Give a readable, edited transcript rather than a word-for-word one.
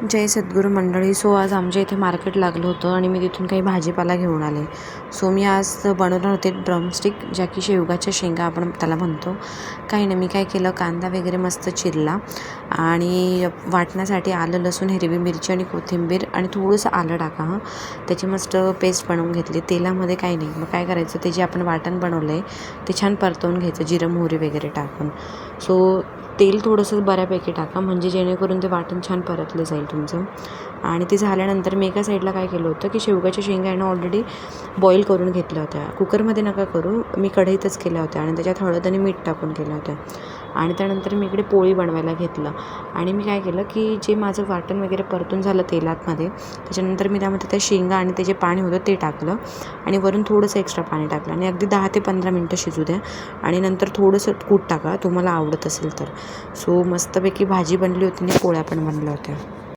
जय सद्गुरू मंडळी. सो आज आमच्या इथे मार्केट लागलं होतं आणि मी तिथून काही भाजीपाला घेऊन आले. सो मी आज बनवणार होते ड्रमस्टिक, ज्या की शेवगाच्या शेंगा आपण त्याला म्हणतो. काही नाही, मी काय केलं, कांदा वगैरे मस्त चिरला आणि वाटण्यासाठी आलं, लसूण, हिरवी मिरची आणि कोथिंबीर आणि थोडंसं आलं टाका. त्याची मस्त पेस्ट बनवून घेतली तेलामध्ये. काही नाही, मग काय करायचं, ते जे आपण वाटण बनवलं आहे ते छान परतवून घ्यायचं, जिरं मोहरी वगैरे टाकून. सो तेल थोडंसं बऱ्यापैकी टाका, म्हणजे जेणेकरून ते वाटण छान परतलं जाईल तुमचं. आणि ते झाल्यानंतर मी एका साईडला काय केलं होतं की शेवगाच्या शेंगा आहे ना ऑलरेडी बॉईल करून घेतल्या होत्या. कुकरमध्ये नका करू, मी कढईतच केल्या होत्या आणि त्याच्यात हळद आणि मीठ टाकून केल्या होत्या. आणि त्यानंतर मी इकडे पोळी बनवायला घेतलं आणि मी काय केलं की जे माझं वाटण वगैरे परतून झालं तेलातमध्ये, त्याच्यानंतर मी त्यामध्ये त्या शेंगा आणि ते जे पाणी होतं ते टाकलं आणि वरून थोडंसं एक्स्ट्रा पाणी टाकलं आणि अगदी 10 ते 15 मिनटं शिजू द्या. आणि नंतर थोडंसं कूट टाका, तुम्हाला आवडत असेल तर. सो मस्तपैकी भाजी बनली होती आणि पोळ्या पण बनल्या होत्या.